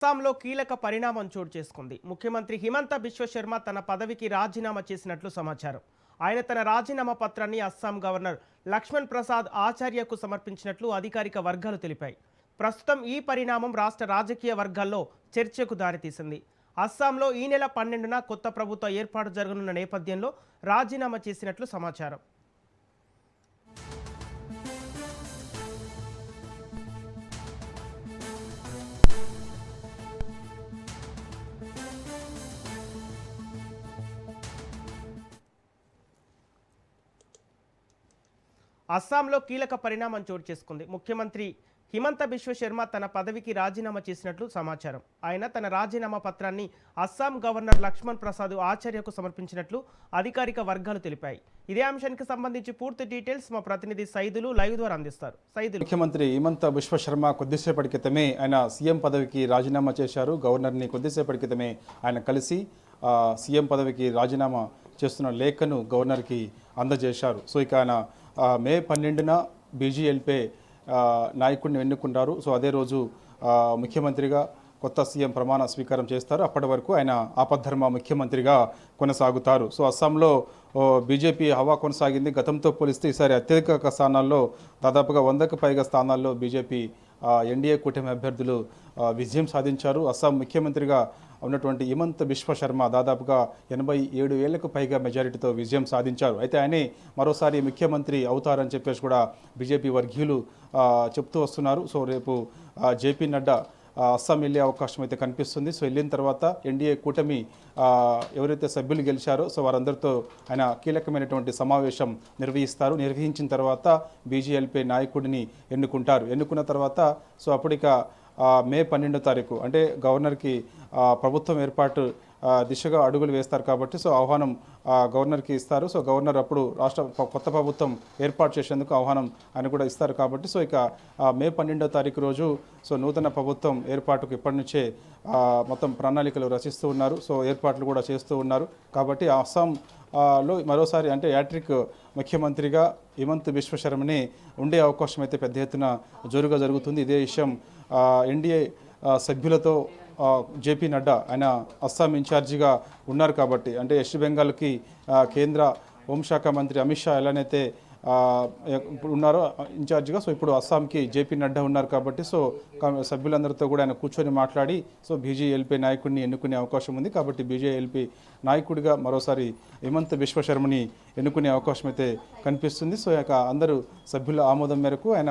అస్సాంలో కీలక పరిణామం చోటు చేసుకుంది. ముఖ్యమంత్రి హిమంత బిశ్వ శర్మ తన పదవికి రాజీనామా చేసినట్లు సమాచారం. ఆయన తన రాజీనామా పత్రాన్ని అస్సాం గవర్నర్ లక్ష్మణ్ ప్రసాద్ ఆచార్యకు సమర్పించినట్లు అధికారిక వర్గాలు తెలిపాయి. ప్రస్తుతం ఈ పరిణామం రాష్ట్ర రాజకీయ వర్గాల్లో చర్చకు దారితీసింది. అస్సాంలో ఈ నెల 12న కొత్త ప్రభుత్వ ఏర్పాటు జరగనున్న నేపథ్యంలో రాజీనామా చేసినట్లు సమాచారం. అస్సాంలో కీలక పరిణామం చోటు చేసుకుంది. ముఖ్యమంత్రి హిమంత బిశ్వ శర్మ తన పదవికి రాజీనామా చేసినట్లు సమాచారం. ఆయన తన రాజీనామా పత్రాన్ని అస్సాం గవర్నర్ లక్ష్మణ్ ప్రసాద్ ఆచార్యకు సమర్పించినట్లు అధికారిక వర్గాలు తెలిపాయి. ఇదే అంశానికి సంబంధించి పూర్తి డీటెయిల్స్ మా ప్రతినిధి సైదులు లైవ్ ద్వారా అందిస్తారు. సైదులు, ముఖ్యమంత్రి హిమంత బిశ్వ శర్మ కొద్దిసేపటి క్రితమే ఆయన సీఎం పదవికి రాజీనామా చేశారు. గవర్నర్ని కొద్దిసేపటి క్రితమే ఆయన కలిసి సీఎం పదవికి రాజీనామా చేస్తున్న లేఖను గవర్నర్కి అందజేశారు. సో ఇక ఆయన మే 12న బీజీఎల్పై నాయకుడిని ఎన్నుకున్నారు. సో అదే రోజు ముఖ్యమంత్రిగా కొత్త సీఎం ప్రమాణ స్వీకారం చేస్తారు. అప్పటి వరకు ఆయన ఆపద్ధర్మ ముఖ్యమంత్రిగా కొనసాగుతారు. సో అస్సాంలో బీజేపీ హవా కొనసాగింది. గతంతో పోలిస్తే ఈసారి అత్యధిక స్థానాల్లో దాదాపుగా 100కు పైగా స్థానాల్లో బీజేపీ ఎన్డీఏ కూటమి అభ్యర్థులు విజయం సాధించారు. అస్సాం ముఖ్యమంత్రిగా ఉన్నటువంటి హిమంత బిశ్వ శర్మ దాదాపుగా 87,000కు పైగా మెజారిటీతో విజయం సాధించారు. అయితే ఆయనే మరోసారి ముఖ్యమంత్రి అవుతారని చెప్పేసి కూడా బీజేపీ వర్గీయులు చెప్తూ వస్తున్నారు. సో రేపు జేపీ నడ్డా అస్సాం వెళ్ళే అవకాశం అయితే కనిపిస్తుంది. సో వెళ్ళిన తర్వాత ఎన్డీఏ కూటమి ఎవరైతే సభ్యులు గెలిచారో సో వారందరితో ఆయన కీలకమైనటువంటి సమావేశం నిర్వహించిన తర్వాత బీజేఎల్పీ నాయకుడిని ఎన్నుకుంటారు. ఎన్నుకున్న తర్వాత సో అప్పటిక మే 12వ తారీఖు అంటే గవర్నర్కి ప్రభుత్వం ఏర్పాటు దిశగా అడుగులు వేస్తారు కాబట్టి సో ఆహ్వానం గవర్నర్కి ఇస్తారు. సో గవర్నర్ అప్పుడు రాష్ట్ర కొత్త ప్రభుత్వం ఏర్పాటు చేసేందుకు ఆహ్వానం ఆయన కూడా ఇస్తారు కాబట్టి సో ఇక మే 12వ తారీఖు రోజు సో నూతన ప్రభుత్వం ఏర్పాటుకు ఇప్పటి నుంచే మొత్తం ప్రణాళికలు రచిస్తూ ఉన్నారు. సో ఏర్పాట్లు కూడా చేస్తూ ఉన్నారు. కాబట్టి అస్సాంలో మరోసారి అంటే యాట్రిక్ ముఖ్యమంత్రిగా హిమంత్ బిశ్వ శర్మని ఉండే అవకాశం అయితే పెద్ద ఎత్తున జోరుగా జరుగుతుంది. ఇదే విషయం ఎన్డీఏ సభ్యులతో జేపీ నడ్డా ఆయన అస్సాం ఇన్ఛార్జిగా ఉన్నారు కాబట్టి అంటే వెస్ట్ బెంగాల్కి కేంద్ర హోంశాఖ మంత్రి అమిత్ షా ఎలానైతే ఉన్నారో ఇన్ఛార్జిగా సో ఇప్పుడు అస్సాంకి జేపీ నడ్డా ఉన్నారు కాబట్టి సో సభ్యులందరితో కూడా ఆయన కూర్చొని మాట్లాడి సో బీజేఎల్పీ నాయకుడిని ఎన్నుకునే అవకాశం ఉంది. కాబట్టి బీజేఎల్పీ నాయకుడిగా మరోసారి హిమంత బిశ్వ శర్మని ఎన్నుకునే అవకాశం అయితే కనిపిస్తుంది. సో ఇక అందరూ సభ్యుల ఆమోదం మేరకు ఆయన